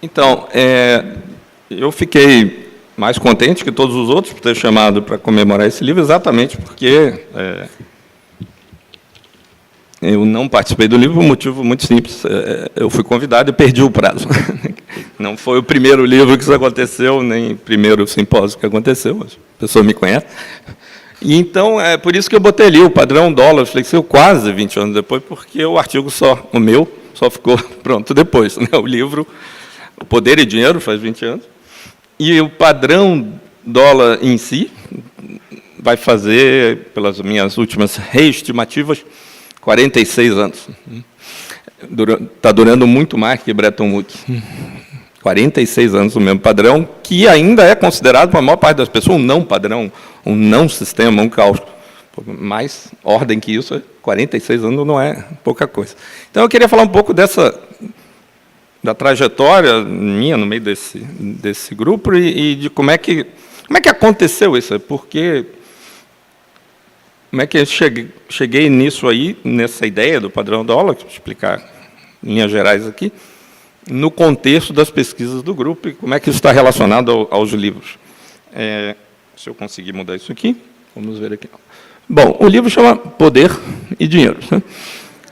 Então, eu fiquei mais contente que todos os outros por ter chamado para comemorar esse livro, exatamente porque eu não participei do livro por um motivo muito simples. Eu fui convidado e perdi o prazo. Não foi o primeiro livro que isso aconteceu, nem o primeiro simpósio que aconteceu, as pessoas me conhecem. E, então, é por isso que eu botei ali o padrão dólar flexível quase 20 anos depois, porque o artigo o meu, só ficou pronto depois. Né? O livro, O Poder e Dinheiro, faz 20 anos. E o padrão dólar em si vai fazer, pelas minhas últimas reestimativas, 46 anos. Está durando muito mais que Bretton Woods. 46 anos o mesmo padrão, que ainda é considerado, para a maior parte das pessoas, um não padrão, um não sistema, um caos. Mais ordem que isso, 46 anos não é pouca coisa. Então, eu queria falar um pouco da trajetória minha no meio desse grupo e de como é que aconteceu isso, porque como é que eu cheguei nisso aí, nessa ideia do padrão dólar, que vou explicar em linhas gerais aqui, no contexto das pesquisas do grupo e como é que isso está relacionado aos livros. Se eu conseguir mudar isso aqui, vamos ver aqui. Bom, o livro chama Poder e Dinheiro. Né?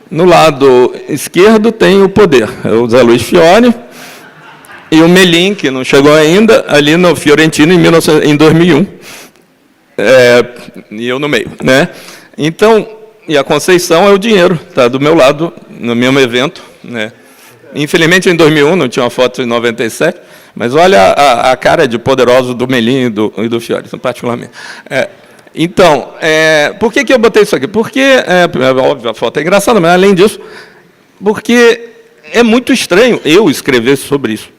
No lado esquerdo tem o poder, é o Zé Luiz Fiori, e o Melim, que não chegou ainda, ali no Fiorentino, em 2001, e eu no meio. Né? Então, e a Conceição é o dinheiro, está do meu lado, no mesmo evento, né? Infelizmente, em 2001, não tinha uma foto em 97, mas olha a cara de poderoso do Melim e do Fiori, particularmente. Então, por que eu botei isso aqui? Porque, óbvio, a foto é engraçada, mas, além disso, porque é muito estranho eu escrever sobre isso.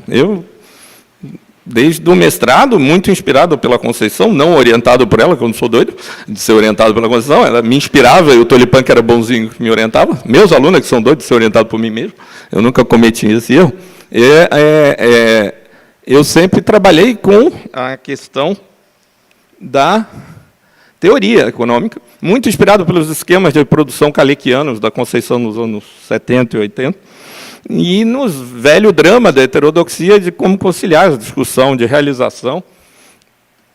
Eu, desde o mestrado, muito inspirado pela Conceição, não orientado por ela, que eu não sou doido de ser orientado pela Conceição, ela me inspirava, e o Tolipan, que era bonzinho, me orientava. Meus alunos, que são doidos de ser orientados por mim mesmo, eu nunca cometi esse erro. Eu sempre trabalhei com a questão da teoria econômica, muito inspirado pelos esquemas de produção kalekianos da Conceição nos anos 70 e 80, e no velho drama da heterodoxia de como conciliar a discussão de realização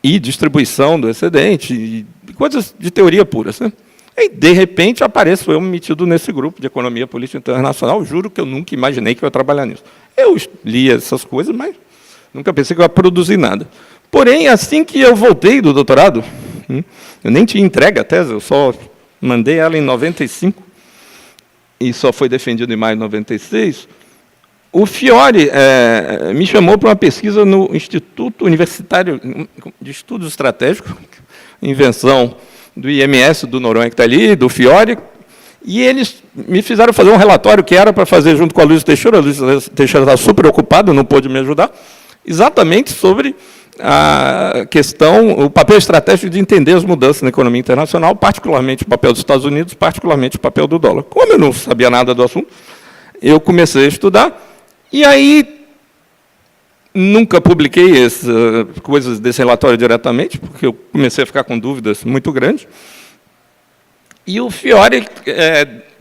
e distribuição do excedente, e coisas de teoria pura. Né? E, de repente, apareço eu metido nesse grupo de economia política internacional. Juro que eu nunca imaginei que eu ia trabalhar nisso. Eu lia essas coisas, mas nunca pensei que eu ia produzir nada. Porém, assim que eu voltei do doutorado, eu nem tinha entregue a tese, eu só mandei ela em 95, e só foi defendido em maio de 96, o Fiori me chamou para uma pesquisa no Instituto Universitário de Estudos Estratégicos, invenção do IMS, do Noronha, que está ali, do Fiori, e eles me fizeram fazer um relatório que era para fazer junto com a Luiz Teixeira. A Luiz Teixeira estava super ocupado, não pôde me ajudar, exatamente sobre a questão, o papel estratégico de entender as mudanças na economia internacional, particularmente o papel dos Estados Unidos, particularmente o papel do dólar. Como eu não sabia nada do assunto, eu comecei a estudar, e aí nunca publiquei coisas desse relatório diretamente, porque eu comecei a ficar com dúvidas muito grandes. E o Fiori,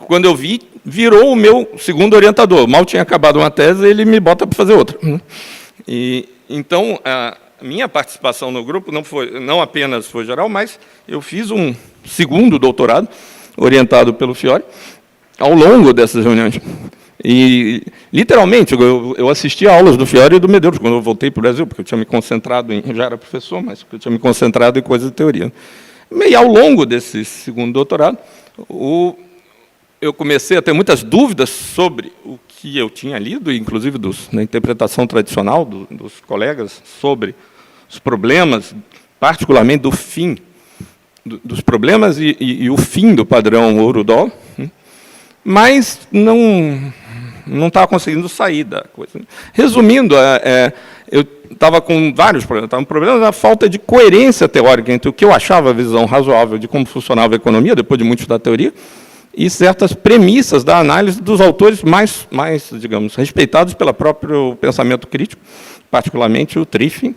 quando eu vi, virou o meu segundo orientador. Mal tinha acabado uma tese, ele me bota para fazer outra. Então, a minha participação no grupo não apenas foi geral, mas eu fiz um segundo doutorado, orientado pelo Fiori, ao longo dessas reuniões. E, literalmente, eu assisti a aulas do Fiori e do Medeiros, quando eu voltei para o Brasil, porque eu tinha me concentrado já era professor, mas eu tinha me concentrado em coisas de teoria. E, ao longo desse segundo doutorado, eu comecei a ter muitas dúvidas sobre o que eu tinha lido, inclusive na interpretação tradicional dos colegas, sobre os problemas, particularmente do fim, dos problemas e o fim do padrão ouro-dólar, mas não estava conseguindo sair da coisa. Resumindo, eu estava com vários problemas. Estava com problemas da falta de coerência teórica entre o que eu achava a visão razoável de como funcionava a economia, depois de muito estudar teoria, e certas premissas da análise dos autores mais, digamos, respeitados pelo próprio pensamento crítico, particularmente o Triffin,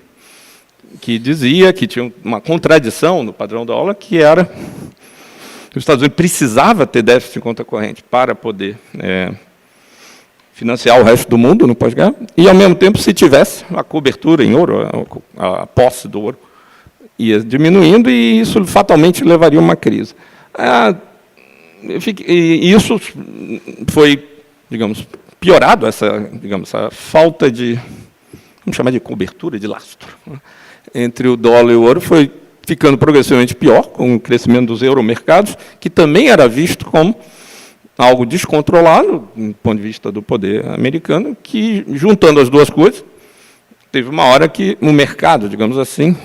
que dizia que tinha uma contradição no padrão da aula, que era que os Estados Unidos precisava ter déficit em conta corrente para poder financiar o resto do mundo no pós-guerra, e, ao mesmo tempo, se tivesse a cobertura em ouro, a posse do ouro, ia diminuindo, e isso fatalmente levaria a uma crise. E isso foi, digamos, piorado, essa falta de, vamos chamar de cobertura, de lastro, né, entre o dólar e o ouro, foi ficando progressivamente pior, com o crescimento dos euromercados, que também era visto como algo descontrolado, do ponto de vista do poder americano, que, juntando as duas coisas, teve uma hora que o mercado, digamos assim,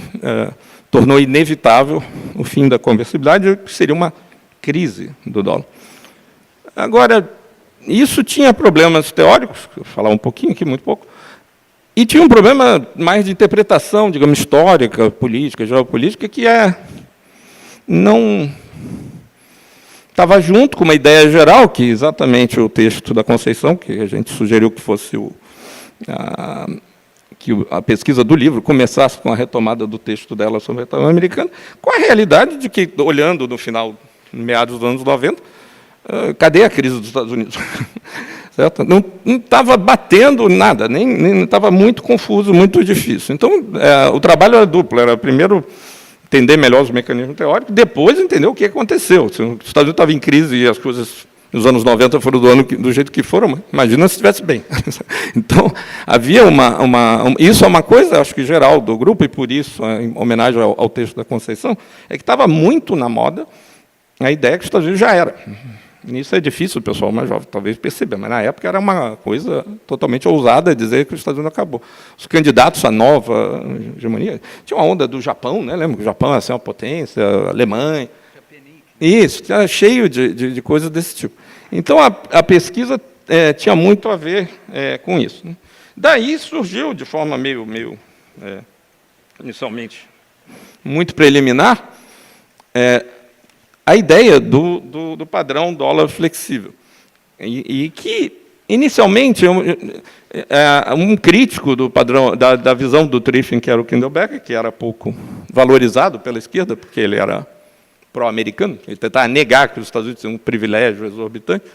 tornou inevitável o fim da conversibilidade, que seria uma crise do dólar. Agora, isso tinha problemas teóricos, vou falar um pouquinho aqui, muito pouco, e tinha um problema mais de interpretação, digamos, histórica, política, geopolítica, que não estava junto com uma ideia geral, que exatamente o texto da Conceição, que a gente sugeriu que fosse que a pesquisa do livro começasse com a retomada do texto dela sobre a retomada americana, com a realidade de que, olhando no final, meados dos anos 90, cadê a crise dos Estados Unidos? Certo? Não estava batendo nada, nem estava muito confuso, muito difícil. Então, o trabalho era duplo, era primeiro entender melhor os mecanismos teóricos, depois entender o que aconteceu. Se os Estados Unidos estavam em crise e as coisas nos anos 90 foram do jeito que foram, imagina se estivesse bem. Então, havia isso é uma coisa, acho que geral, do grupo, e por isso, em homenagem ao texto da Conceição, é que estava muito na moda a ideia que os Estados Unidos já era. Isso é difícil o pessoal mais jovem talvez perceber, mas na época era uma coisa totalmente ousada dizer que os Estados Unidos acabou. Os candidatos à nova hegemonia, tinha uma onda do Japão, né? Lembra que o Japão ia ser uma potência, a Alemanha. Isso, era cheio de coisas desse tipo. Então, a pesquisa tinha muito a ver com isso, né? Daí surgiu, de forma meio inicialmente, muito preliminar, a ideia do padrão dólar flexível. E que, inicialmente, um crítico do padrão, da visão do Triffin, que era o Kindleberger, que era pouco valorizado pela esquerda, porque ele era pró-americano, ele tentava negar que os Estados Unidos tinham um privilégio exorbitante,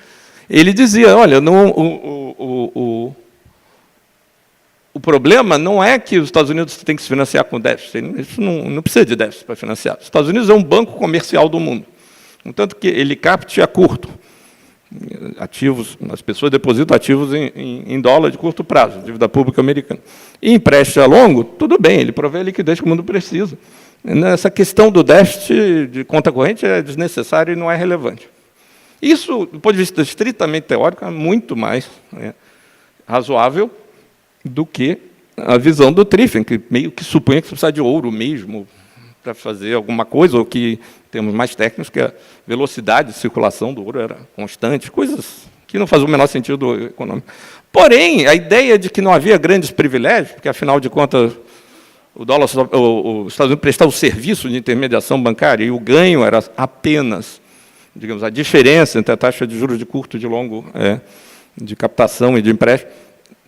ele dizia, olha, o problema não é que os Estados Unidos têm que se financiar com déficit, isso não precisa de déficit para financiar. Os Estados Unidos é um banco comercial do mundo, contanto que ele capte a curto ativos, as pessoas depositam ativos em dólar de curto prazo, dívida pública americana, e empreste a longo, tudo bem, ele provê a liquidez que o mundo precisa. Essa questão do déficit de conta corrente é desnecessária e não é relevante. Isso, do ponto de vista estritamente teórico, é muito mais razoável do que a visão do Triffin, que meio que supunha que você precisa de ouro mesmo para fazer alguma coisa, ou que, em termos mais técnicos, que a velocidade de circulação do ouro era constante, coisas que não faziam o menor sentido econômico. Porém, a ideia de que não havia grandes privilégios, porque, afinal de contas, os Estados Unidos prestava o serviço de intermediação bancária, e o ganho era apenas, digamos, a diferença entre a taxa de juros de curto e de longo, de captação e de empréstimo,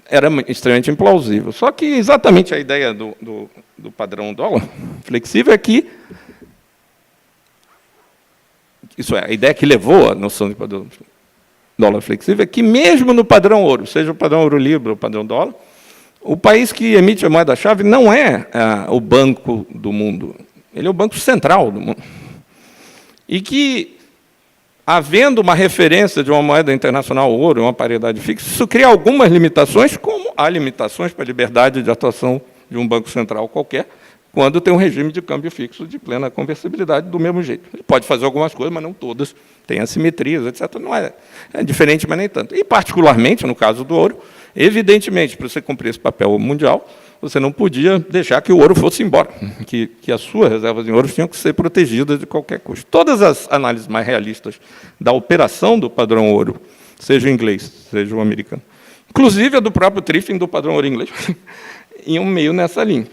era extremamente implausível. Só que exatamente a ideia do padrão dólar flexível é que, isso é, a ideia que levou a noção de padrão dólar flexível é que, mesmo no padrão ouro, seja o padrão ouro-libra ou o padrão dólar, o país que emite a moeda-chave não é o banco do mundo, ele é o banco central do mundo. E que, havendo uma referência de uma moeda internacional ouro, uma paridade fixa, isso cria algumas limitações, como há limitações para a liberdade de atuação de um banco central qualquer, quando tem um regime de câmbio fixo de plena conversibilidade do mesmo jeito. Ele pode fazer algumas coisas, mas não todas, tem assimetrias, etc. Não é diferente, mas nem tanto. E, particularmente, no caso do ouro, evidentemente, para você cumprir esse papel mundial, você não podia deixar que o ouro fosse embora, que as suas reservas em ouro tinham que ser protegidas de qualquer custo. Todas as análises mais realistas da operação do padrão ouro, seja o inglês, seja o americano, inclusive a do próprio Triffin do padrão ouro inglês, iam meio nessa linha.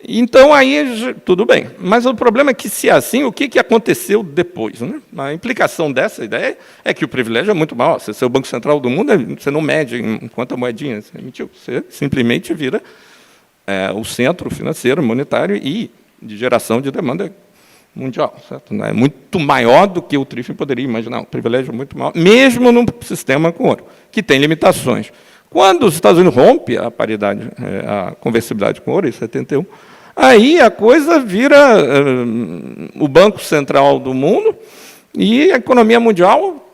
Então, aí, tudo bem. Mas o problema é que, se é assim, o que aconteceu depois, né? A implicação dessa ideia é que o privilégio é muito maior. Você ser o Banco Central do mundo, você não mede em quanta moedinha você emitiu. Você simplesmente vira o centro financeiro, monetário e de geração de demanda mundial, certo? É muito maior do que o Triffin poderia imaginar, um privilégio muito maior, mesmo num sistema com ouro, que tem limitações. Quando os Estados Unidos rompe a paridade, a conversibilidade com ouro, em 71, aí a coisa vira o Banco Central do mundo e a economia mundial,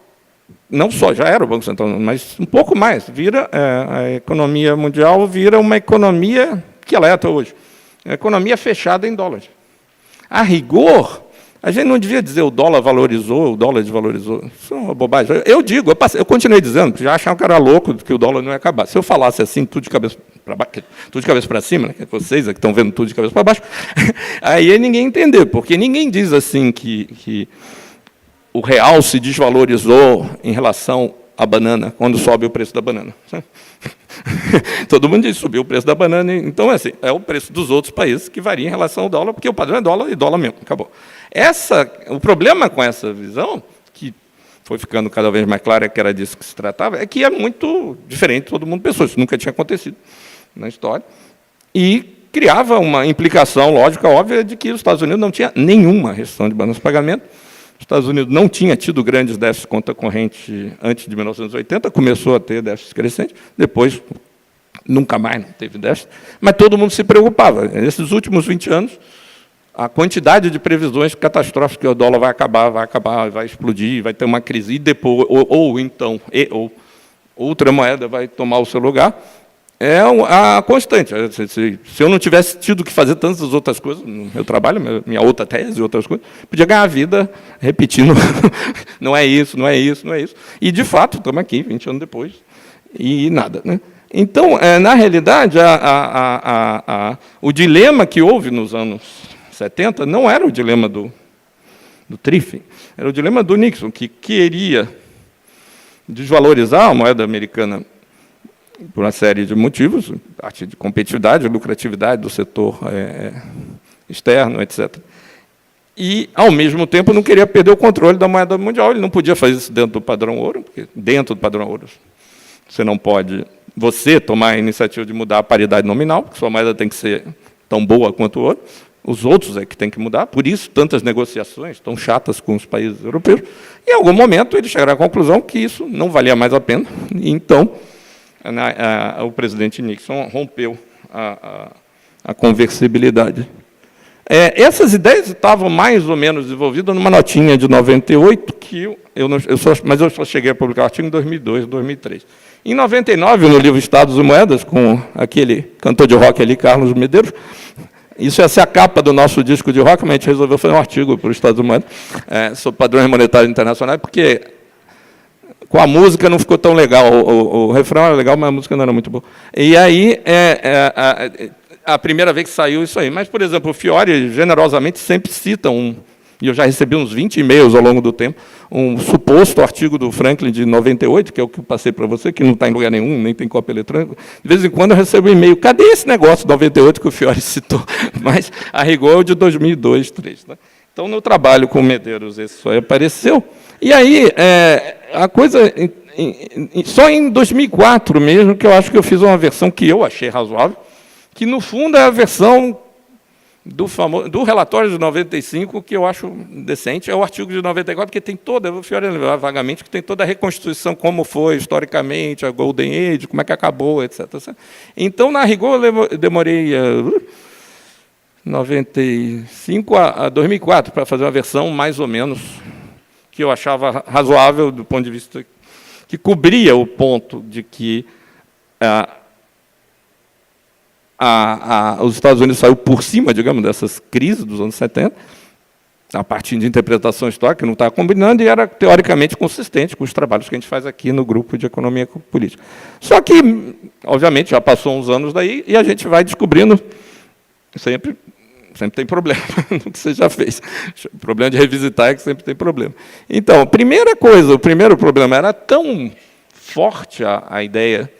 não só, já era o Banco Central, mas um pouco mais, vira a economia mundial vira uma economia que ela é até hoje, uma economia fechada em dólares. A rigor, a gente não devia dizer o dólar valorizou, o dólar desvalorizou. Isso é uma bobagem. Eu digo, eu continuei dizendo, já achavam que era louco, que o dólar não ia acabar. Se eu falasse assim, tudo de cabeça para baixo, tudo de cabeça para cima, né, que vocês que estão vendo tudo de cabeça para baixo, aí ninguém entendeu, porque ninguém diz assim que o real se desvalorizou em relação à banana, quando sobe o preço da banana. Todo mundo diz, subiu o preço da banana, então assim, é o preço dos outros países que varia em relação ao dólar, porque o padrão é dólar e dólar mesmo, acabou. O problema com essa visão, que foi ficando cada vez mais claro que era disso que se tratava, é que é muito diferente, todo mundo pensou, isso nunca tinha acontecido na história, e criava uma implicação lógica, óbvia, de que os Estados Unidos não tinha nenhuma restrição de balanço de pagamento. Os Estados Unidos não tinha tido grandes déficits conta corrente antes de 1980, começou a ter déficits crescentes, depois nunca mais não teve déficit, mas todo mundo se preocupava. Nesses últimos 20 anos, a quantidade de previsões catastróficas que o dólar vai acabar, vai explodir, vai ter uma crise, e depois, ou outra moeda vai tomar o seu lugar, é a constante. Se eu não tivesse tido que fazer tantas outras coisas no meu trabalho, minha outra tese e outras coisas, podia ganhar a vida repetindo, não é isso, não é isso, não é isso. E, de fato, estamos aqui, 20 anos depois, e nada. Né? Então, na realidade, o dilema que houve nos anos 70 não era o dilema do Triffin, era o dilema do Nixon, que queria desvalorizar a moeda americana por uma série de motivos, parte de competitividade, lucratividade do setor externo, etc. E, ao mesmo tempo, não queria perder o controle da moeda mundial. Ele não podia fazer isso dentro do padrão ouro, porque dentro do padrão ouro você não pode tomar a iniciativa de mudar a paridade nominal, porque sua moeda tem que ser tão boa quanto o ouro. Os outros é que tem que mudar, por isso tantas negociações tão chatas com os países europeus. E, em algum momento, ele chegaram à conclusão que isso não valia mais a pena. E, então, o presidente Nixon rompeu a conversibilidade. Essas ideias estavam mais ou menos desenvolvidas numa notinha de 98, mas eu só cheguei a publicar o artigo em 2002, 2003. Em 99, no livro Estados e Moedas, com aquele cantor de rock ali, Carlos Medeiros, isso ia ser a capa do nosso disco de rock, mas a gente resolveu fazer um artigo para o Estados e Moedas sobre padrões monetários internacionais, porque com a música não ficou tão legal. O refrão era legal, mas a música não era muito boa. E aí, a primeira vez que saiu isso aí. Mas, por exemplo, o Fiore, generosamente, sempre cita e eu já recebi uns 20 e-mails ao longo do tempo, um suposto artigo do Franklin de 98, que é o que eu passei para você, que não está em lugar nenhum, nem tem cópia eletrônica. De vez em quando eu recebo um e-mail, cadê esse negócio de 98 que o Fiore citou? Mas, a rigor, é o de 2002, 2003. Né? Então, no trabalho com o Medeiros, esse só apareceu. E aí, a coisa... Só em 2004 mesmo, que eu acho que eu fiz uma versão que eu achei razoável, que, no fundo, é a versão do relatório de 95, que eu acho decente, é o artigo de 94, que tem toda, eu fui lembrar vagamente, que tem toda a reconstituição, como foi historicamente, a Golden Age, como é que acabou, etc. Então, na rigor, eu demorei 95 a 2004 para fazer uma versão mais ou menos que eu achava razoável do ponto de vista que cobria o ponto de que os Estados Unidos saiu por cima, digamos, dessas crises dos anos 70, a partir de interpretação histórica, que não estava combinando, e era teoricamente consistente com os trabalhos que a gente faz aqui no grupo de economia política. Só que, obviamente, já passou uns anos daí, e a gente vai descobrindo, sempre tem problema no que você já fez. O problema de revisitar é que sempre tem problema. Então, a primeira coisa, o primeiro problema, era tão forte a ideia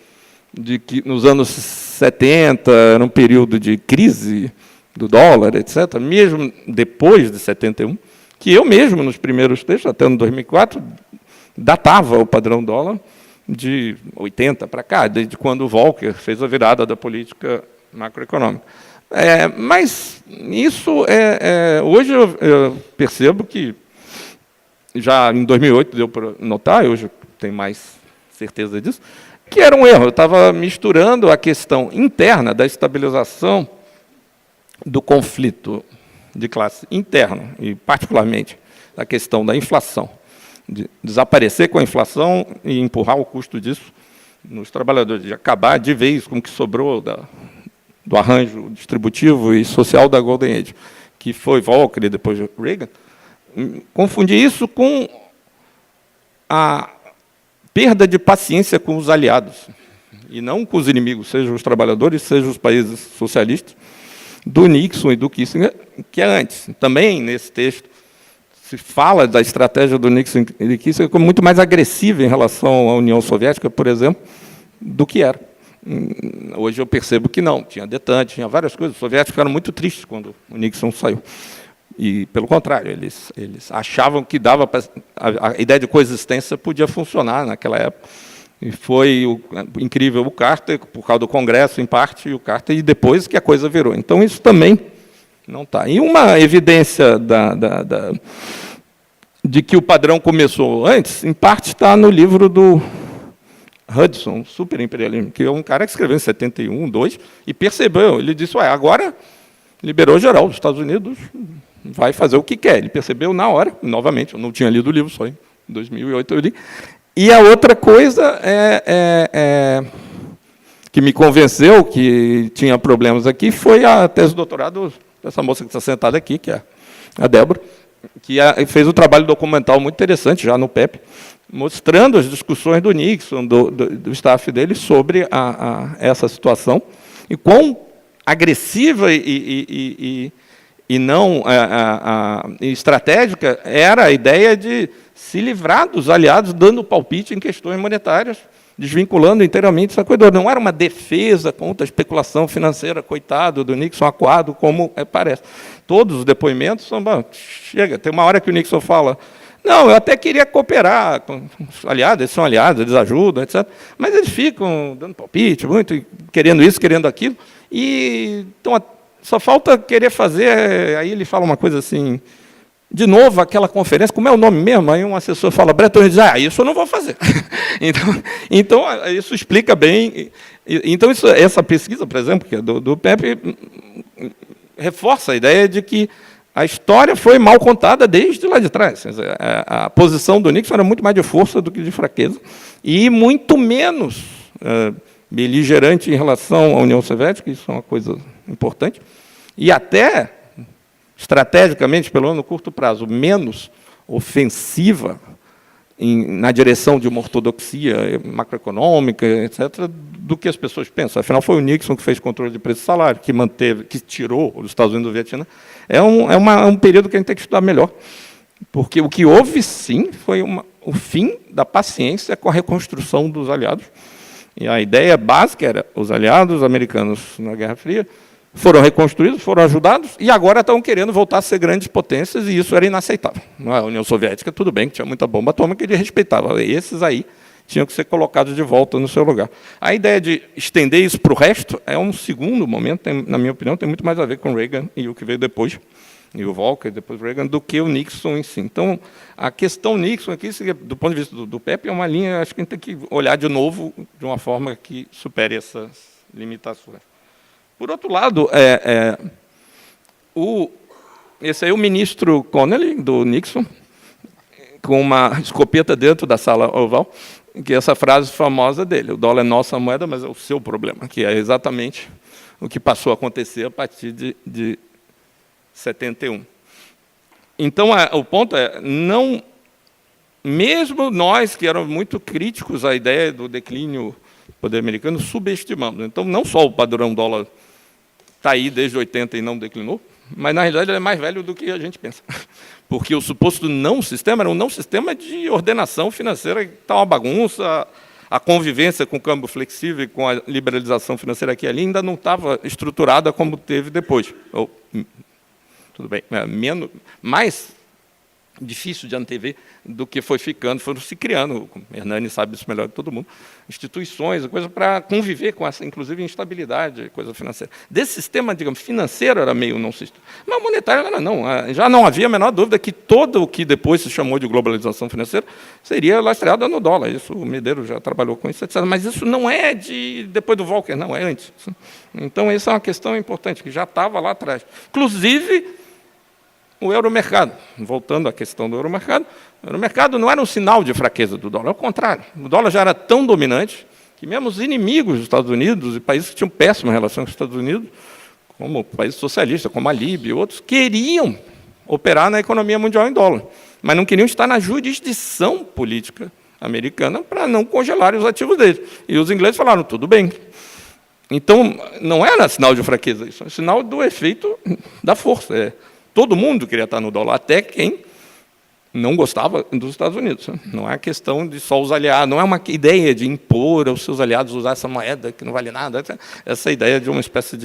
de que nos anos 70 era um período de crise do dólar, etc., mesmo depois de 71, que eu mesmo, nos primeiros textos, até no 2004, datava o padrão dólar de 80 para cá, desde quando o Volcker fez a virada da política macroeconômica. Mas isso, hoje eu percebo que, já em 2008 deu para notar, hoje tenho mais certeza disso, que era um erro. Eu estava misturando a questão interna da estabilização do conflito de classe interno, e particularmente a questão da inflação, de desaparecer com a inflação e empurrar o custo disso nos trabalhadores, de acabar de vez com o que sobrou do arranjo distributivo e social da Golden Age, que foi Volcker e depois Reagan. Confundir isso com a perda de paciência com os aliados, e não com os inimigos, sejam os trabalhadores, sejam os países socialistas, do Nixon e do Kissinger, que é antes. Também, nesse texto, se fala da estratégia do Nixon e do Kissinger como muito mais agressiva em relação à União Soviética, por exemplo, do que era. Hoje eu percebo que não, tinha detente, tinha várias coisas. Os soviéticos ficaram muito tristes quando o Nixon saiu. E, pelo contrário, eles achavam que dava a ideia de coexistência podia funcionar naquela época. E foi incrível o Carter, por causa do Congresso, em parte, e o Carter, e depois que a coisa virou. Então, isso também não está. E uma evidência de que o padrão começou antes, em parte, está no livro do Hudson, Super Imperialismo, que é um cara que escreveu em 71, 2, e percebeu, ele disse, agora liberou geral, os Estados Unidos vai fazer o que quer. Ele percebeu na hora, novamente, eu não tinha lido o livro, só em 2008 eu li. E a outra coisa que me convenceu que tinha problemas aqui foi a tese de doutorado dessa moça que está sentada aqui, que é a Débora, que fez um trabalho documental muito interessante, já no PEP, mostrando as discussões do Nixon, do staff dele, sobre essa situação, e quão agressiva e não estratégica era a ideia de se livrar dos aliados, dando palpite em questões monetárias, desvinculando inteiramente essa coisa. Não era uma defesa contra a especulação financeira, coitado do Nixon, aquado, como parece. Todos os depoimentos são... Chega, tem uma hora que o Nixon fala, não, eu até queria cooperar com os aliados, eles são aliados, eles ajudam, etc. Mas eles ficam dando palpite, muito, querendo isso, querendo aquilo, e então, só falta querer fazer... Aí ele fala uma coisa assim... De novo, aquela conferência, como é o nome mesmo? Aí um assessor fala, Bretton Woods, isso eu não vou fazer. Então, isso explica bem. Então, essa pesquisa, por exemplo, que é do PEP, reforça a ideia de que a história foi mal contada desde lá de trás. A posição do Nixon era muito mais de força do que de fraqueza, e muito menos beligerante em relação à União Soviética, isso é uma coisa importante, e até... estrategicamente, pelo menos no curto prazo, menos ofensiva na direção de uma ortodoxia macroeconômica, etc., do que as pessoas pensam. Afinal, foi o Nixon que fez controle de preço e salário, que manteve, que tirou os Estados Unidos do Vietnã. É um período que a gente tem que estudar melhor, porque o que houve, sim, foi o fim da paciência com a reconstrução dos aliados. E a ideia básica era os aliados americanos na Guerra Fria foram reconstruídos, foram ajudados, e agora estão querendo voltar a ser grandes potências, e isso era inaceitável. A União Soviética, tudo bem, que tinha muita bomba atômica, ele respeitava. Esses aí tinham que ser colocados de volta no seu lugar. A ideia de estender isso para o resto é um segundo momento, na minha opinião, tem muito mais a ver com Reagan e o que veio depois, e o Volcker, e depois Reagan, do que o Nixon em si. Então, a questão Nixon aqui, do ponto de vista do PEP, é uma linha, acho que a gente tem que olhar de novo, de uma forma que supere essas limitações. Por outro lado, esse aí é o ministro Connally, do Nixon, com uma escopeta dentro da sala oval, que é essa frase famosa dele, o dólar é nossa moeda, mas é o seu problema, que é exatamente o que passou a acontecer a partir de 71. Então, o ponto é, não, mesmo nós que éramos muito críticos à ideia do declínio do poder americano, subestimamos. Então, não só o padrão dólar está aí desde 80 e não declinou, mas, na realidade, ele é mais velho do que a gente pensa. Porque o suposto não-sistema era um não-sistema de ordenação financeira, que está uma bagunça, a convivência com o câmbio flexível e com a liberalização financeira aqui e ali ainda não estava estruturada como teve depois. Tudo bem, menos, mais difícil de antever do que foi ficando, foram se criando, o Hernani sabe isso melhor de todo mundo, instituições, coisa para conviver com essa, inclusive, instabilidade, coisa financeira. Desse sistema, digamos, financeiro era meio não sistema, mas monetário era não. Já não havia a menor dúvida que todo o que depois se chamou de globalização financeira seria lastreado no dólar. Isso, o Medeiros já trabalhou com isso, etc. Mas isso não é depois do Volcker, não, é antes. Então, essa é uma questão importante, que já estava lá atrás. Inclusive, o euromercado, voltando à questão do euromercado, o euromercado não era um sinal de fraqueza do dólar, ao contrário, o dólar já era tão dominante que mesmo os inimigos dos Estados Unidos e países que tinham péssima relação com os Estados Unidos, como países socialistas, como a Líbia e outros, queriam operar na economia mundial em dólar, mas não queriam estar na jurisdição política americana para não congelar os ativos deles. E os ingleses falaram, tudo bem. Então, não era sinal de fraqueza, isso é sinal do efeito da força. Todo mundo queria estar no dólar, até quem não gostava dos Estados Unidos. Não é questão de só os aliados, não é uma ideia de impor aos seus aliados usar essa moeda que não vale nada, essa ideia de uma espécie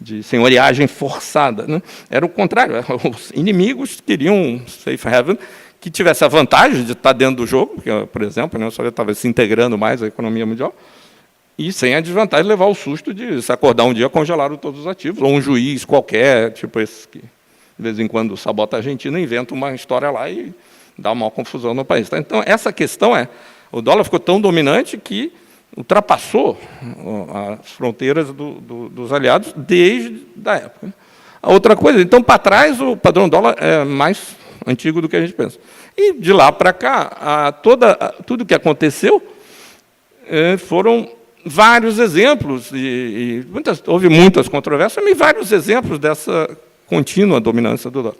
de senhoriagem forçada. Né? Era o contrário, os inimigos queriam um safe haven que tivesse a vantagem de estar dentro do jogo, porque, por exemplo, a União Soviética estava se integrando mais à economia mundial, e sem a desvantagem de levar o susto de se acordar um dia congelaram todos os ativos, ou um juiz qualquer, tipo esse que de vez em quando sabota a Argentina, inventa uma história lá e dá uma confusão no país. Então, essa questão o dólar ficou tão dominante que ultrapassou as fronteiras dos aliados desde a época. A outra coisa, então, para trás, o padrão dólar é mais antigo do que a gente pensa. E, de lá para cá, tudo que aconteceu foram vários exemplos, houve muitas controvérsias, mas vários exemplos dessa contínua dominância do dólar.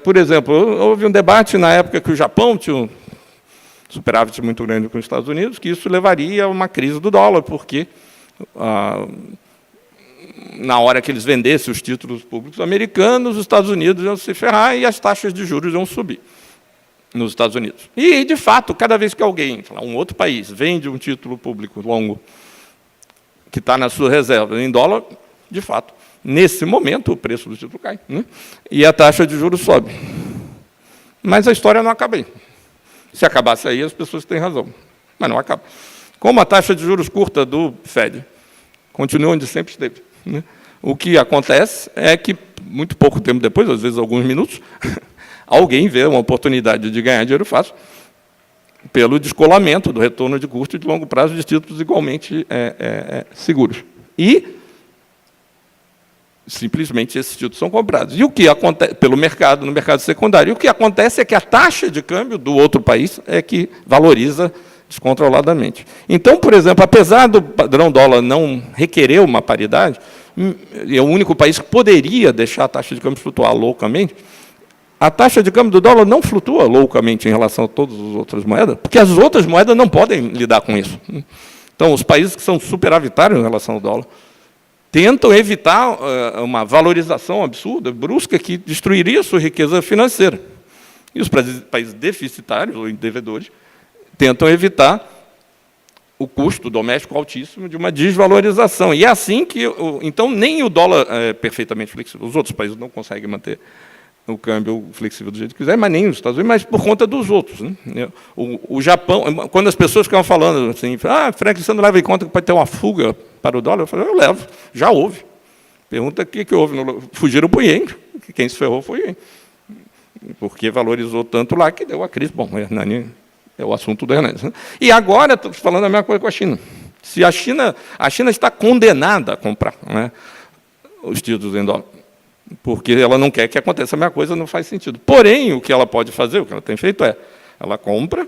Por exemplo, houve um debate na época que o Japão tinha um superávit muito grande com os Estados Unidos, que isso levaria a uma crise do dólar, porque na hora que eles vendessem os títulos públicos americanos, os Estados Unidos iam se ferrar e as taxas de juros iam subir nos Estados Unidos. E, de fato, cada vez que alguém, um outro país, vende um título público longo que está na sua reserva em dólar, de fato, nesse momento, o preço do título cai, né? E a taxa de juros sobe. Mas a história não acaba aí. Se acabasse aí, as pessoas têm razão. Mas não acaba. Como a taxa de juros curta do Fed continua onde sempre esteve, né? O que acontece é que, muito pouco tempo depois, às vezes alguns minutos, alguém vê uma oportunidade de ganhar dinheiro fácil pelo descolamento do retorno de curto e de longo prazo de títulos igualmente seguros. E simplesmente esses títulos são comprados. E o que acontece pelo mercado, no mercado secundário? E o que acontece é que a taxa de câmbio do outro país é que valoriza descontroladamente. Então, por exemplo, apesar do padrão dólar não requerer uma paridade, é o único país que poderia deixar a taxa de câmbio flutuar loucamente, a taxa de câmbio do dólar não flutua loucamente em relação a todas as outras moedas, porque as outras moedas não podem lidar com isso. Então, os países que são superavitários em relação ao dólar tentam evitar uma valorização absurda, brusca, que destruiria a sua riqueza financeira. E os países deficitários, ou devedores, tentam evitar o custo doméstico altíssimo de uma desvalorização. E é assim que, então, nem o dólar é perfeitamente flexível. Os outros países não conseguem manter o câmbio flexível do jeito que quiser, mas nem os Estados Unidos, mas por conta dos outros. Né? O Japão, quando as pessoas ficavam falando assim, Franklin, você não leva em conta que pode ter uma fuga para o dólar? Eu falei, eu levo, já houve. Pergunta o que houve. Fugiram para o Ien, quem se ferrou foi o Ien. Porque valorizou tanto lá que deu a crise. Bom, o Hernani é o assunto do Hernani. Né? E agora, estou falando a mesma coisa com a China. Se a China está condenada a comprar, né, os títulos em dólar, porque ela não quer que aconteça a mesma coisa, não faz sentido. Porém, o que ela pode fazer, o que ela tem feito ela compra,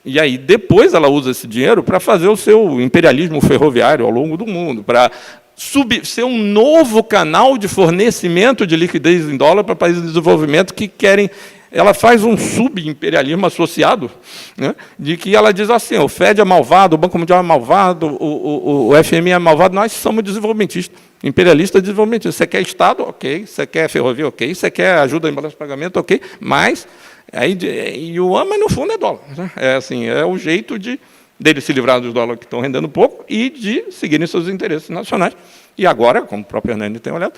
e aí depois ela usa esse dinheiro para fazer o seu imperialismo ferroviário ao longo do mundo, para ser um novo canal de fornecimento de liquidez em dólar para países de desenvolvimento que querem. Ela faz um subimperialismo associado, né, de que ela diz assim, o FED é malvado, o Banco Mundial é malvado, o FMI é malvado, nós somos desenvolvimentistas, imperialistas desenvolvimentistas. Você quer Estado? Ok. Você quer ferrovia? Ok. Você quer ajuda em balanço de pagamento? Ok. Mas, e o mas no fundo é dólar. Né? É o jeito dele se livrar dos dólares que estão rendendo pouco e de seguirem seus interesses nacionais. E agora, como o próprio Hernani tem olhado,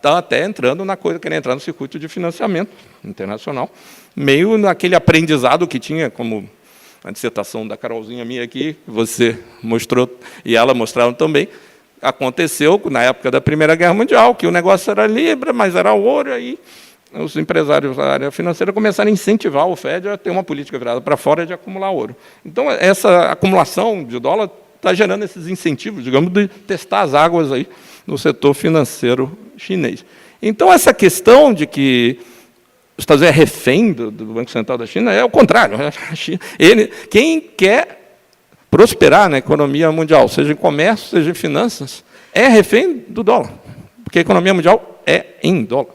está até entrando na coisa, querendo entrar no circuito de financiamento internacional, meio naquele aprendizado que tinha, como a dissertação da Carolzinha minha aqui, você mostrou, e ela mostraram também, aconteceu na época da Primeira Guerra Mundial, que o negócio era Libra, mas era ouro, aí os empresários da área financeira começaram a incentivar o Fed a ter uma política virada para fora de acumular ouro. Então, essa acumulação de dólar está gerando esses incentivos, digamos, de testar as águas aí no setor financeiro chinês. Então, essa questão de que os Estados Unidos é refém do Banco Central da China é o contrário. Quem quer prosperar na economia mundial, seja em comércio, seja em finanças, é refém do dólar, porque a economia mundial é em dólar.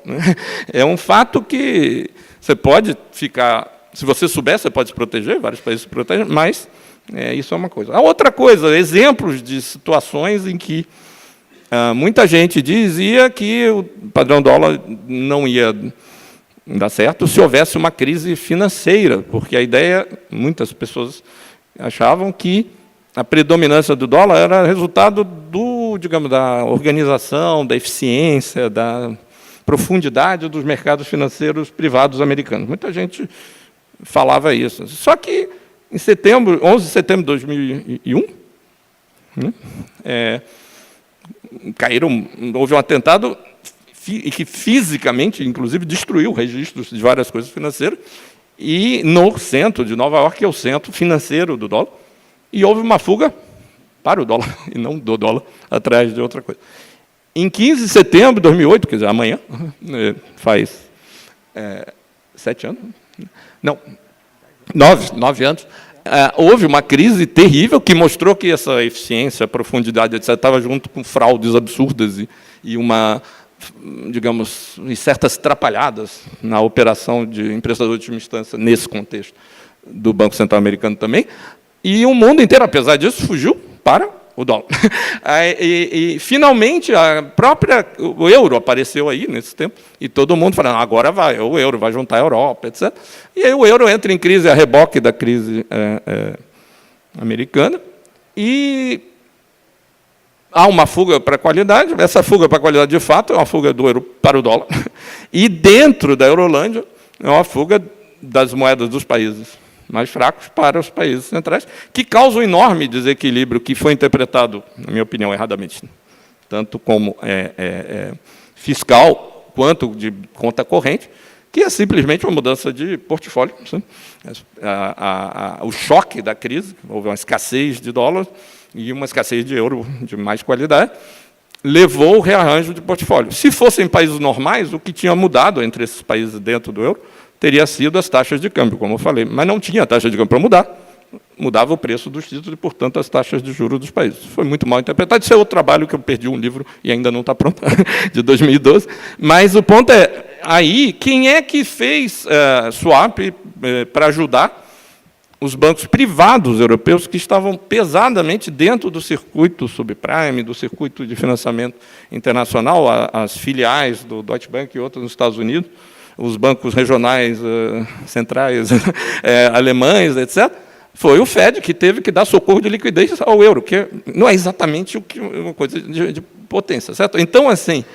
É um fato que você pode ficar, se você souber, você pode se proteger, vários países se protegem, mas isso é uma coisa. A outra coisa, exemplos de situações em que muita gente dizia que o padrão dólar não ia dar certo se houvesse uma crise financeira, porque a ideia, muitas pessoas achavam que a predominância do dólar era resultado digamos, da organização, da eficiência, da profundidade dos mercados financeiros privados americanos. Muita gente falava isso. Só que, em 11 de setembro de 2001, houve um atentado que fisicamente, inclusive, destruiu registros de várias coisas financeiras, e no centro de Nova York, que é o centro financeiro do dólar, e houve uma fuga para o dólar, e não do dólar, atrás de outra coisa. Em 15 de setembro de 2008, quer dizer, amanhã, faz 7 anos? Não, 9 anos, houve uma crise terrível que mostrou que essa eficiência, profundidade, etc., estava junto com fraudes absurdas e uma, digamos, e certas atrapalhadas na operação de emprestador de última instância, nesse contexto do Banco Central Americano também, e o mundo inteiro, apesar disso, fugiu para o dólar. E finalmente, o euro apareceu aí, nesse tempo, e todo mundo falando, agora vai, o euro vai juntar a Europa, etc. E aí o euro entra em crise, a reboque da crise americana, e há uma fuga para a qualidade. Essa fuga para a qualidade, de fato, é uma fuga do euro para o dólar, e dentro da Eurolândia é uma fuga das moedas dos países mais fracos para os países centrais, que causa um enorme desequilíbrio que foi interpretado, na minha opinião, erradamente, tanto como fiscal, quanto de conta corrente, que é simplesmente uma mudança de portfólio. O choque da crise, houve uma escassez de dólar e uma escassez de euro de mais qualidade, levou o rearranjo de portfólio. Se fossem países normais, o que tinha mudado entre esses países dentro do euro teria sido as taxas de câmbio, como eu falei, mas não tinha taxa de câmbio para mudar, mudava o preço dos títulos e, portanto, as taxas de juros dos países. Foi muito mal interpretado. Isso é outro trabalho que eu perdi um livro e ainda não está pronto, de 2012. Mas o ponto é, aí, quem é que fez swap para ajudar os bancos privados europeus que estavam pesadamente dentro do circuito subprime, do circuito de financiamento internacional, as filiais do Deutsche Bank e outros nos Estados Unidos, os bancos regionais, centrais, alemães, etc., foi o Fed que teve que dar socorro de liquidez ao euro, que não é exatamente uma coisa de potência, certo? Então, assim,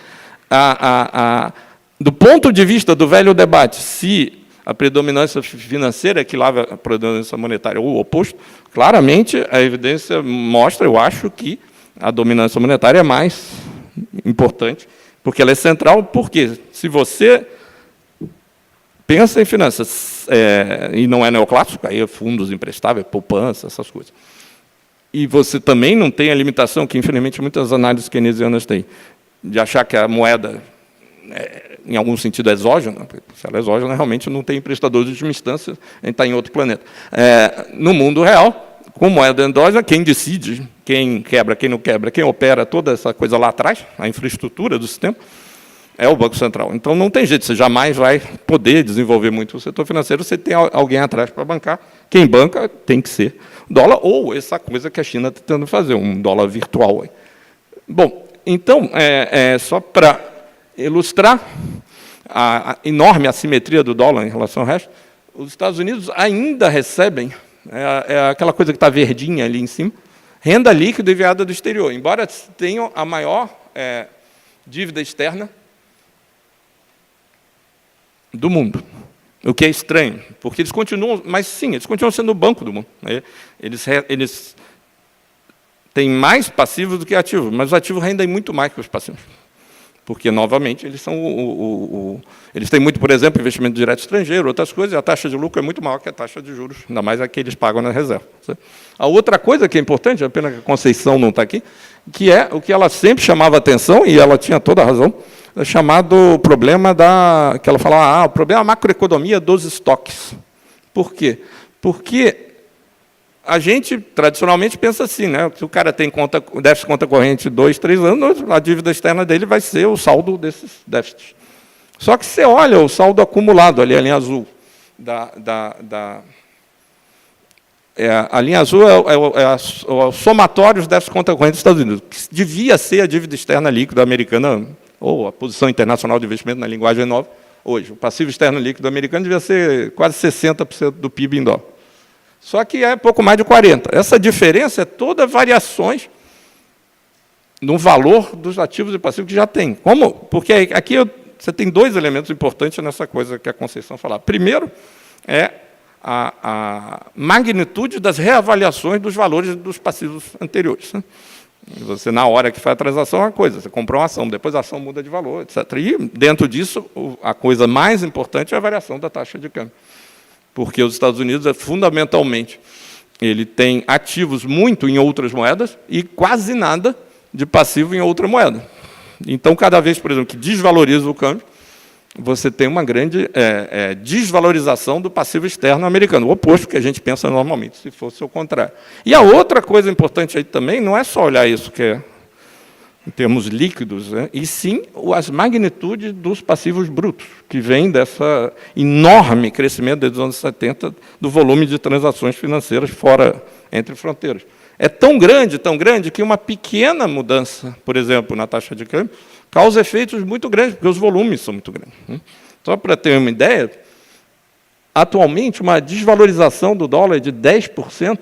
do ponto de vista do velho debate, se a predominância financeira é que leva a predominância monetária ou o oposto, claramente a evidência mostra, eu acho, que a dominância monetária é mais importante, porque ela é central, porque se você pensa em finanças, e não é neoclássico, aí é fundos emprestáveis, poupança, essas coisas. E você também não tem a limitação que, infelizmente, muitas análises keynesianas têm, de achar que a moeda, em algum sentido, é exógena. Se ela é exógena, realmente não tem emprestador de última instância, a gente está em outro planeta. No mundo real, com moeda endógena, quem decide, quem quebra, quem não quebra, quem opera toda essa coisa lá atrás, a infraestrutura do sistema, é o Banco Central. Então, não tem jeito, você jamais vai poder desenvolver muito o setor financeiro, você tem alguém atrás para bancar. Quem banca tem que ser dólar, ou essa coisa que a China está tentando fazer, um dólar virtual. Bom, então, só para ilustrar a enorme assimetria do dólar em relação ao resto, os Estados Unidos ainda recebem, aquela coisa que está verdinha ali em cima, renda líquida enviada do exterior, embora tenham a maior dívida externa do mundo. O que é estranho, porque eles continuam, mas sim, eles continuam sendo o banco do mundo. Eles têm mais passivos do que ativos, mas os ativos rendem muito mais que os passivos. Porque, novamente, eles são eles têm muito, por exemplo, investimento direto estrangeiro, outras coisas, e a taxa de lucro é muito maior que a taxa de juros, ainda mais a que eles pagam na reserva. A outra coisa que é importante, é pena que a Conceição não está aqui, que é o que ela sempre chamava atenção, e ela tinha toda a razão, é chamado problema que ela falava, o problema da macroeconomia dos estoques. Por quê? Porque a gente, tradicionalmente, pensa assim, né? Se o cara tem déficit conta corrente 2, 3 anos, a dívida externa dele vai ser o saldo desses déficits. Só que você olha o saldo acumulado, ali, a linha azul, a linha azul é o somatório dos déficits conta corrente dos Estados Unidos, que devia ser a dívida externa líquida americana, ou a posição internacional de investimento na linguagem nova, hoje. O passivo externo líquido americano devia ser quase 60% do PIB em dólar. Só que é pouco mais de 40%. Essa diferença é toda variações no valor dos ativos e passivos que já tem. Como? Porque aqui você tem dois elementos importantes nessa coisa que a Conceição falava. Primeiro, é a magnitude das reavaliações dos valores dos passivos anteriores. Você, na hora que faz a transação, é uma coisa. Você comprou uma ação, depois a ação muda de valor, etc. E, dentro disso, a coisa mais importante é a variação da taxa de câmbio. Porque os Estados Unidos, fundamentalmente, ele tem ativos muito em outras moedas e quase nada de passivo em outra moeda. Então, cada vez, por exemplo, que desvaloriza o câmbio, você tem uma grande desvalorização do passivo externo americano, o oposto que a gente pensa normalmente, se fosse o contrário. E a outra coisa importante aí também não é só olhar isso que é em termos líquidos, né, e sim as magnitudes dos passivos brutos, que vem dessa enorme crescimento desde os anos 70 do volume de transações financeiras fora, entre fronteiras. É tão grande, que uma pequena mudança, por exemplo, na taxa de câmbio, causa efeitos muito grandes, porque os volumes são muito grandes. Só para ter uma ideia, atualmente, uma desvalorização do dólar de 10%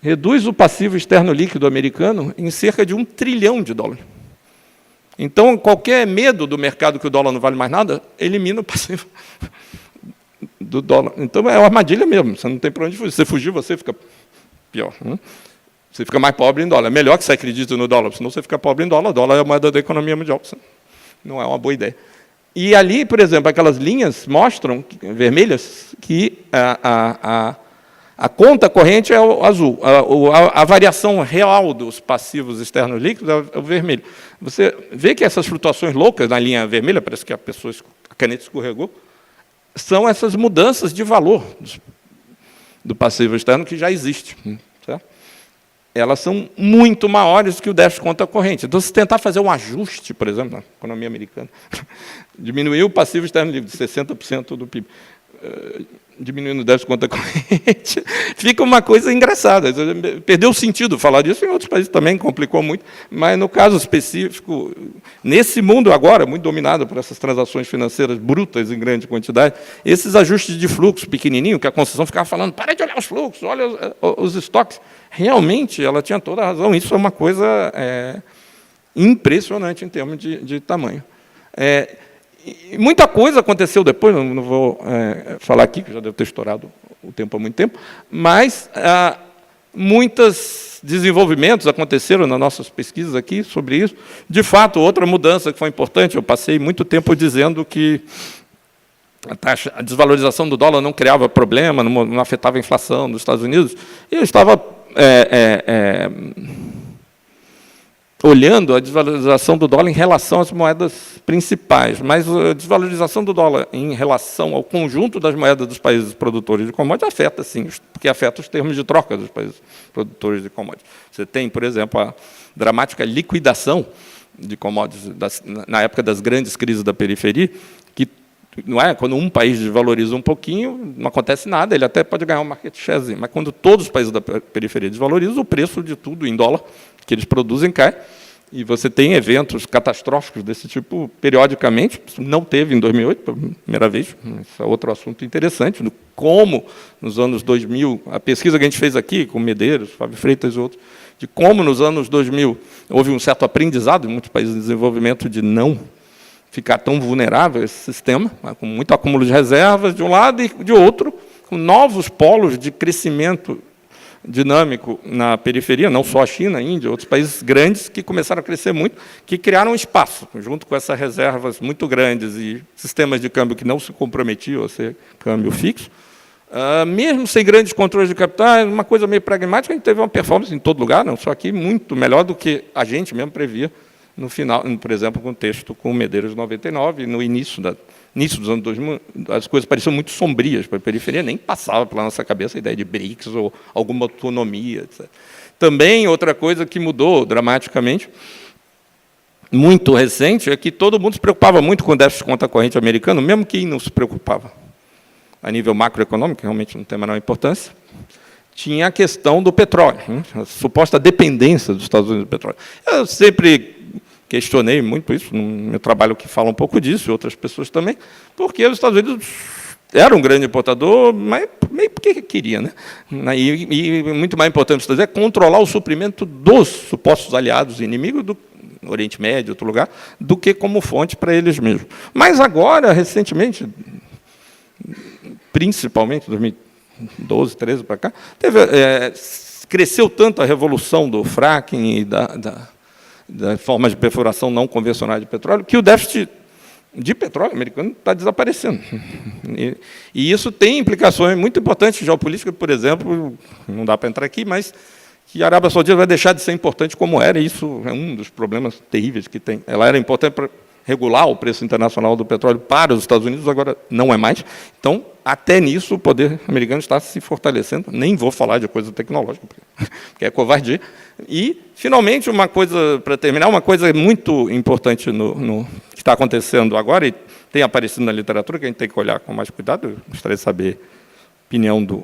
reduz o passivo externo líquido americano em cerca de $1 trilhão. Então, qualquer medo do mercado que o dólar não vale mais nada, elimina o passivo do dólar. Então, é uma armadilha mesmo, você não tem para onde fugir. Se você fugir, você fica pior. Você fica mais pobre em dólar. É melhor que você acredite no dólar, senão você fica pobre em dólar. O dólar é a moeda da economia mundial. Não é uma boa ideia. E ali, por exemplo, aquelas linhas mostram, vermelhas, que a conta corrente é o azul. A variação real dos passivos externos líquidos é o vermelho. Você vê que essas flutuações loucas na linha vermelha, parece que a caneta escorregou, são essas mudanças de valor do passivo externo que já existe. Certo? Elas são muito maiores que o déficit conta corrente. Então, se tentar fazer um ajuste, por exemplo, na economia americana, diminuir o passivo externo líquido de 60% do PIB, diminuindo o déficit conta corrente, fica uma coisa engraçada. Perdeu o sentido falar disso, em outros países também complicou muito, mas, no caso específico, nesse mundo agora, muito dominado por essas transações financeiras brutas em grande quantidade, esses ajustes de fluxo pequenininho, que a Conceição ficava falando, para de olhar os fluxos, olha os estoques, realmente ela tinha toda a razão, isso é uma coisa impressionante em termos de tamanho. E muita coisa aconteceu depois, não vou falar aqui, que já deve ter estourado o tempo há muito tempo, mas muitos desenvolvimentos aconteceram nas nossas pesquisas aqui sobre isso. De fato, outra mudança que foi importante, eu passei muito tempo dizendo que a desvalorização do dólar não criava problema, não afetava a inflação dos Estados Unidos, e eu estava olhando a desvalorização do dólar em relação às moedas principais, mas a desvalorização do dólar em relação ao conjunto das moedas dos países produtores de commodities afeta, sim, porque afeta os termos de troca dos países produtores de commodities. Você tem, por exemplo, a dramática liquidação de commodities na época das grandes crises da periferia, que não é quando um país desvaloriza um pouquinho, não acontece nada, ele até pode ganhar um market share, mas quando todos os países da periferia desvalorizam, o preço de tudo em dólar que eles produzem cai, e você tem eventos catastróficos desse tipo periodicamente. Não teve em 2008, pela primeira vez, esse é outro assunto interessante, como nos anos 2000, a pesquisa que a gente fez aqui, com Medeiros, Fábio Freitas e outros, de como nos anos 2000 houve um certo aprendizado em muitos países de desenvolvimento de não ficar tão vulnerável esse sistema, com muito acúmulo de reservas de um lado e de outro, com novos polos de crescimento dinâmico na periferia, não só a China, a Índia, outros países grandes que começaram a crescer muito, que criaram um espaço, junto com essas reservas muito grandes e sistemas de câmbio que não se comprometiam a ser câmbio fixo. Mesmo sem grandes controles de capital, uma coisa meio pragmática, a gente teve uma performance em todo lugar, não só aqui, muito melhor do que a gente mesmo previa no final, por exemplo, com o texto com o Medeiros de 99, no início dos anos 2000, as coisas pareciam muito sombrias para a periferia, nem passava pela nossa cabeça a ideia de BRICS ou alguma autonomia, etc. Também, outra coisa que mudou dramaticamente, muito recente, é que todo mundo se preocupava muito com o déficit de conta corrente americano, mesmo quem não se preocupava a nível macroeconômico, realmente não tem a menor importância, tinha a questão do petróleo, né? A suposta dependência dos Estados Unidos do petróleo. Eu sempre questionei muito isso, no meu trabalho que fala um pouco disso, e outras pessoas também, porque os Estados Unidos eram um grande importador, mas meio porque queria, né? E muito mais importante é controlar o suprimento dos supostos aliados e inimigos do Oriente Médio, outro lugar, do que como fonte para eles mesmos. Mas agora, recentemente, principalmente 2012, 13 para cá, cresceu tanto a revolução do fracking e da forma de perfuração não convencional de petróleo, que o déficit de petróleo americano está desaparecendo. E isso tem implicações muito importantes geopolíticas, por exemplo, não dá para entrar aqui, mas que a Arábia Saudita vai deixar de ser importante como era, e isso é um dos problemas terríveis que tem. Ela era importante para regular o preço internacional do petróleo para os Estados Unidos, agora não é mais. Então, até nisso, o poder americano está se fortalecendo. Nem vou falar de coisa tecnológica, porque é covardia. E, finalmente, uma coisa, para terminar, uma coisa muito importante no que está acontecendo agora, e tem aparecido na literatura, que a gente tem que olhar com mais cuidado, eu gostaria de saber a opinião do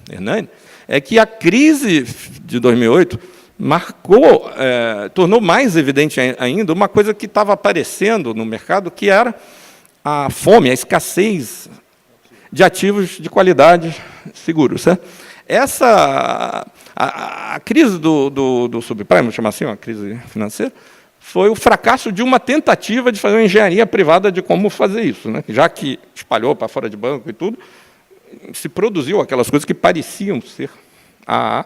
Hernani, é que a crise de 2008 marcou, tornou mais evidente ainda uma coisa que estava aparecendo no mercado, que era a fome, a escassez de ativos de qualidade seguros. Certo? A crise do subprime, vamos chamar assim, uma crise financeira, foi o fracasso de uma tentativa de fazer uma engenharia privada de como fazer isso. Né? Já que espalhou para fora de banco e tudo, se produziu aquelas coisas que pareciam ser AA,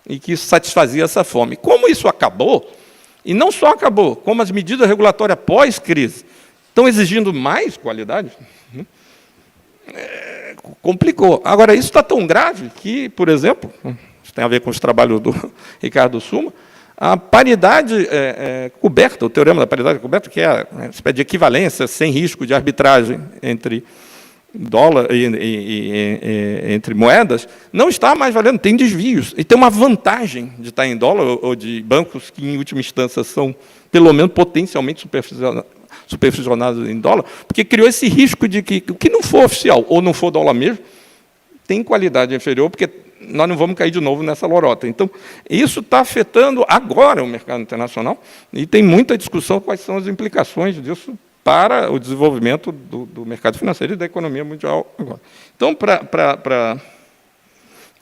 e que satisfazia essa fome. Como isso acabou, e não só acabou, como as medidas regulatórias pós-crise estão exigindo mais qualidade, né? Complicou. Agora, isso está tão grave que, por exemplo, isso tem a ver com os trabalhos do Ricardo Suma, a paridade coberta, o teorema da paridade coberta, que é uma espécie de equivalência sem risco de arbitragem entre dólar entre moedas, não está mais valendo, tem desvios. E tem uma vantagem de estar em dólar ou de bancos que, em última instância, são, pelo menos, potencialmente supervisionados em dólar, porque criou esse risco de que o que não for oficial ou não for dólar mesmo, tem qualidade inferior, porque nós não vamos cair de novo nessa lorota. Então, isso está afetando agora o mercado internacional, e tem muita discussão quais são as implicações disso para o desenvolvimento do mercado financeiro e da economia mundial agora. Então, para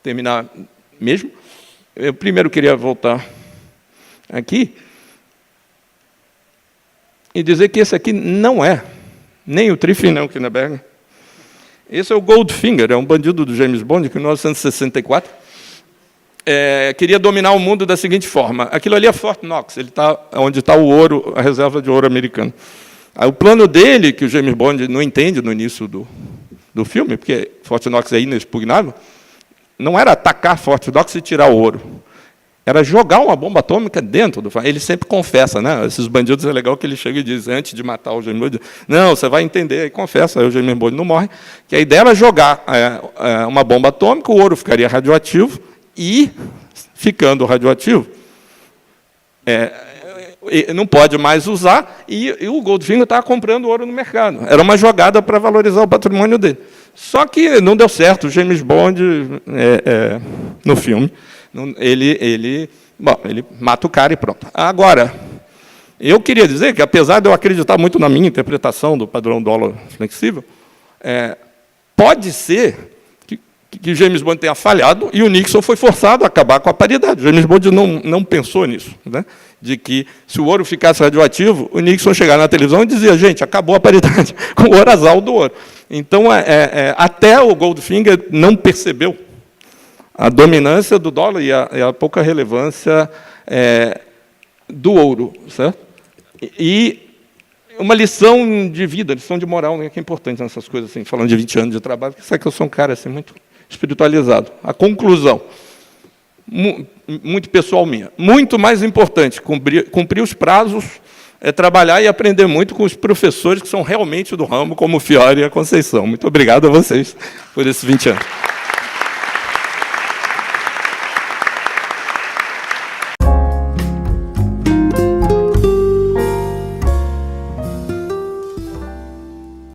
terminar mesmo, eu primeiro queria voltar aqui e dizer que esse aqui não é nem o Triffin, nem o Kinneberg. Esse é o Goldfinger, é um bandido do James Bond, que em 1964 queria dominar o mundo da seguinte forma. Aquilo ali é Fort Knox, ele está onde está o ouro, a reserva de ouro americano. Aí, o plano dele, que o James Bond não entende no início do filme, porque Fort Knox é inexpugnável, não era atacar Fort Knox e tirar o ouro. Era jogar uma bomba atômica dentro do... Ele sempre confessa, né? Esses bandidos, é legal que ele chega e diz, antes de matar o James Bond, não, você vai entender, aí confessa, aí o James Bond não morre, que a ideia era jogar uma bomba atômica, o ouro ficaria radioativo, e, ficando radioativo, não pode mais usar, e o Goldfinger estava comprando ouro no mercado. Era uma jogada para valorizar o patrimônio dele. Só que não deu certo. O James Bond, no filme, ele mata o cara e pronto. Agora, eu queria dizer que, apesar de eu acreditar muito na minha interpretação do padrão dólar flexível, pode ser que o James Bond tenha falhado e o Nixon foi forçado a acabar com a paridade. O James Bond não pensou nisso, né? de que, se o ouro ficasse radioativo, o Nixon chegava na televisão e dizia, gente, acabou a paridade com o Orazal do ouro. Então, até o Goldfinger não percebeu a dominância do dólar e a pouca relevância do ouro. Certo? E uma lição de vida, lição de moral, né, que é importante nessas coisas, assim, falando de 20 anos de trabalho, porque sabe que eu sou um cara assim, muito espiritualizado. A conclusão, muito pessoal minha, muito mais importante, cumprir os prazos, trabalhar e aprender muito com os professores que são realmente do ramo, como o Fiore e a Conceição. Muito obrigado a vocês por esses 20 anos.